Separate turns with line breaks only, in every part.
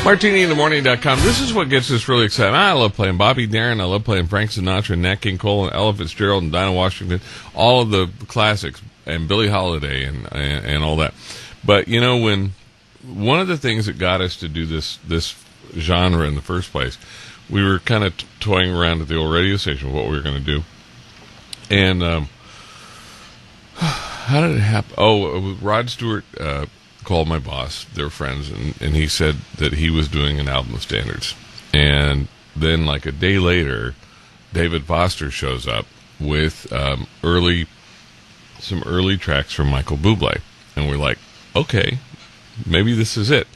MartiniInTheMorning.com. This is what gets us really excited. I love playing Bobby Darin. I love playing Frank Sinatra, Nat King Cole, and Ella Fitzgerald, and Dinah Washington. All of the classics, and Billie Holiday, and all that. But, you know, when one of the things that got us to do this genre in the first place, we were kind of toying around at the old radio station with what we were going to do. And how did it happen? Oh, Rod Stewart called my boss. They were friends, and he said that he was doing an album of standards. And then, like a day later, David Foster shows up with some early tracks from Michael Bublé. And we're like, okay, maybe this is it.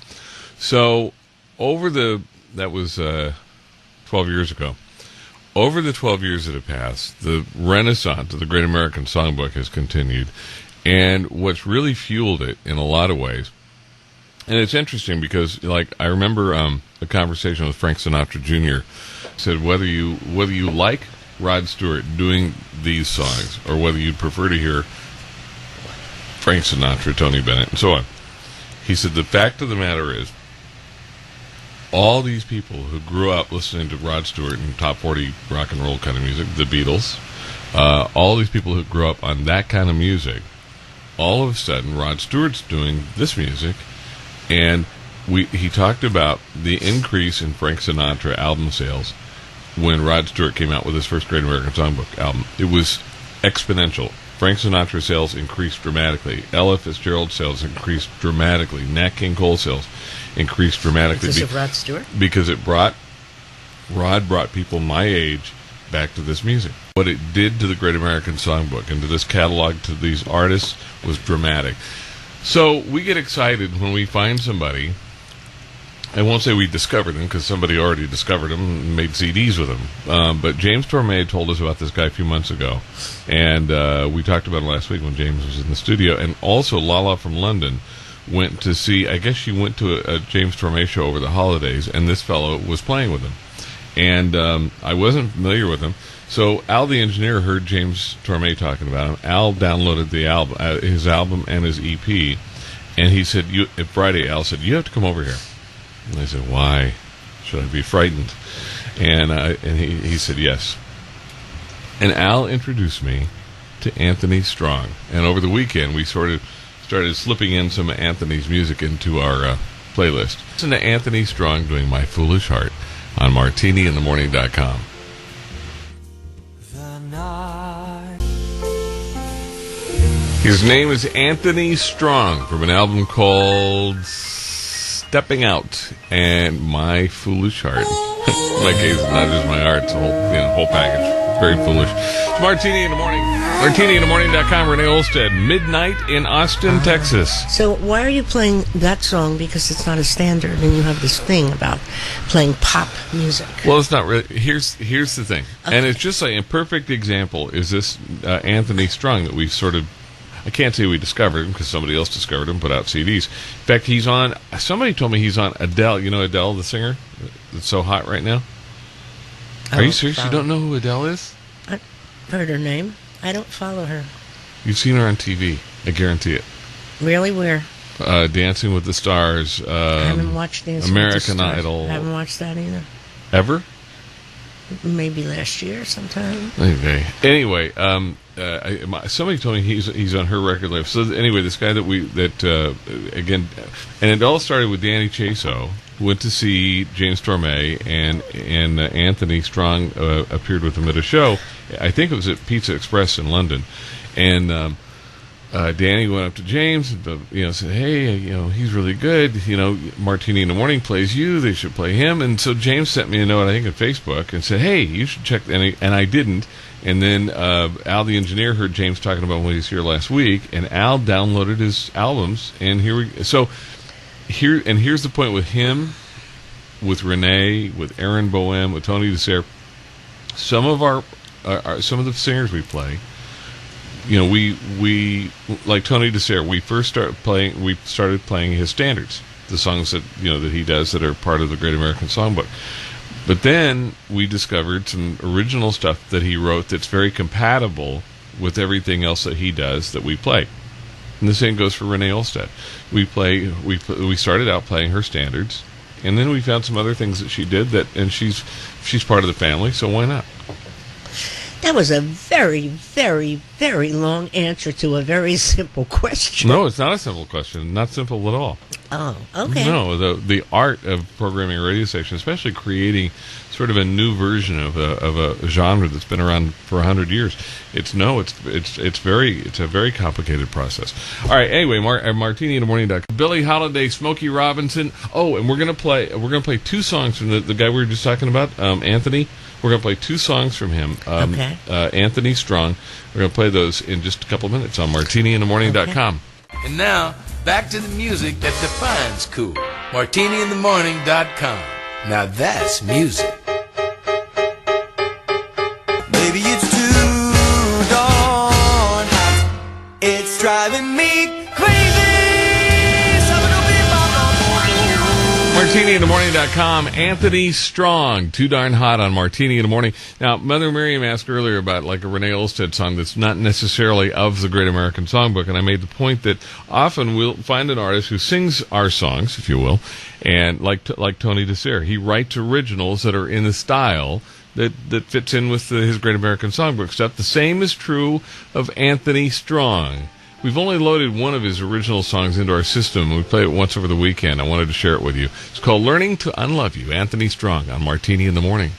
So that was 12 years ago. Over the 12 years that have passed, the renaissance of the Great American Songbook has continued. And what's really fueled it in a lot of ways, and it's interesting because, like, I remember a conversation with Frank Sinatra Jr. said whether you like Rod Stewart doing these songs or whether you'd prefer to hear Frank Sinatra, Tony Bennett, and so on. He said the fact of the matter is, all these people who grew up listening to Rod Stewart and top 40 rock and roll kind of music, the Beatles, all these people who grew up on that kind of music, all of a sudden Rod Stewart's doing this music, and he talked about the increase in Frank Sinatra album sales when Rod Stewart came out with his first Great American Songbook album. It was exponential. Frank Sinatra sales increased dramatically. Ella Fitzgerald sales increased dramatically. Nat King Cole sales increased dramatically.
Because of Rod Stewart?
Because Rod brought people my age back to this music. What it did to the Great American Songbook and to this catalog, to these artists, was dramatic. So we get excited when we find somebody. I won't say we discovered them because somebody already discovered them and made CDs with them. But James Torme told us about this guy a few months ago. And we talked about it last week when James was in the studio. And also Lala from London went to see, I guess she went to a James Torme show over the holidays, and this fellow was playing with him. And I wasn't familiar with him. So Al the engineer heard James Torme talking about him. Al downloaded the album, his album and his EP, and he said, Friday, Al said, you have to come over here. And I said, why? Should I be frightened? And he said, yes. And Al introduced me to Anthony Strong. And over the weekend, we sort of started slipping in some of Anthony's music into our playlist. Listen to Anthony Strong doing My Foolish Heart on MartiniInTheMorning.com. His name is Anthony Strong from an album called Stepping Out and My Foolish Heart. In my case, it's not just my heart, it's a whole package. Very foolish. It's Martini in the Morning. MartiniInTheMorning.com. Renee Olstead. Midnight in Austin, Texas.
So why are you playing that song? Because it's not a standard, and you have this thing about playing pop music.
Well, it's not really. Here's the thing. Okay. And it's just like a perfect example is this Anthony Strong that we sort of, I can't say we discovered him because somebody else discovered him, put out CDs. In fact, he's on, somebody told me he's on Adele. You know Adele, the singer that's so hot right now? Are you serious? You don't know who Adele is?
I've heard her name. I don't follow her.
You've seen her on TV. I guarantee it.
Really? Where?
Dancing with the Stars.
I haven't watched Dancing
American
with the Stars.
Idol.
I haven't watched that either.
Ever?
Maybe last year sometime.
Okay. Anyway, somebody told me he's on her record label. So anyway, this guy again, and it all started with Danny Chaso. Went to see James Torme, and Anthony Strong appeared with him at a show. I think it was at Pizza Express in London, and Danny went up to James and said, hey, he's really good. Martini in the Morning plays you. They should play him. And so James sent me a note, I think, on Facebook and said, hey, you should check. And I didn't. And then Al the engineer heard James talking about when he was here last week, and Al downloaded his albums. And here's the point with him, with Renee, with Aaron Boehm, with Tony DeSere. Some of the singers we play, we like Tony DeSere. We started playing his standards, the songs that that he does that are part of the Great American Songbook. But then we discovered some original stuff that he wrote that's very compatible with everything else that he does that we play. And the same goes for Renee Olstead. We started out playing her standards, And then we found some other things that she did and she's part of the family, so why not?
That was a very, very, very long answer to a very simple question.
No, it's not a simple question. Not simple at all.
Oh, okay.
No, the art of programming a radio station, especially creating sort of a new version of a genre that's been around for 100 years. It's a very complicated process. All right. Anyway, MartiniInTheMorning.com. Billie Holiday, Smokey Robinson. Oh, and we're gonna play two songs from the guy we were just talking about, Anthony. We're going to play two songs from him.
Okay.
Anthony Strong. We're going to play those in just a couple of minutes on MartiniInTheMorning.com.
Okay. And now, back to the music that defines cool. MartiniInTheMorning.com. Now that's music.
Baby, it's too darn hot. It's driving me crazy.
MartiniInTheMorning.com. Anthony Strong, Too Darn Hot on Martini in the Morning. Now, Mother Miriam asked earlier about like a Renee Olstead song that's not necessarily of the Great American Songbook, and I made the point that often we'll find an artist who sings our songs, if you will, and like Tony DeSere, he writes originals that are in the style that fits in with his Great American Songbook stuff. The same is true of Anthony Strong. We've only loaded one of his original songs into our system. We played it once over the weekend. I wanted to share it with you. It's called Learning to Unlove You, Anthony Strong on Martini in the Morning.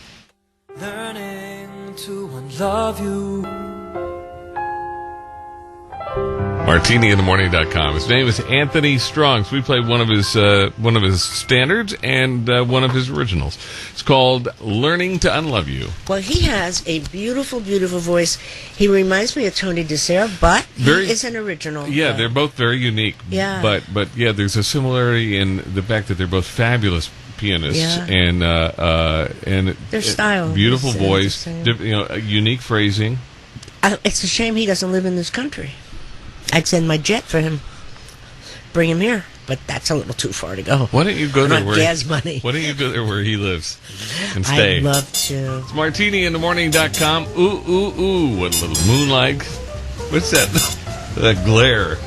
Learning to unlove you.
MartiniInTheMorning.com. His name is Anthony Strong. So we played one of his standards and one of his originals. It's called Learning to Unlove You.
Well, he has a beautiful, beautiful voice. He reminds me of Tony DeSere, but he is an original.
Yeah, they're both very unique.
Yeah.
But yeah, there's a similarity in the fact that they're both fabulous pianists.
Yeah.
And
their style,
beautiful voice, unique phrasing.
It's a shame he doesn't live in this country. I'd send my jet for him, bring him here, but that's a little too far to go.
Why don't you go there?
Gas money.
Why don't you go there where he lives and stay?
I'd love to.
It's MartiniInTheMorning.com. Ooh, ooh, ooh! What a little moonlight. What's that? That glare.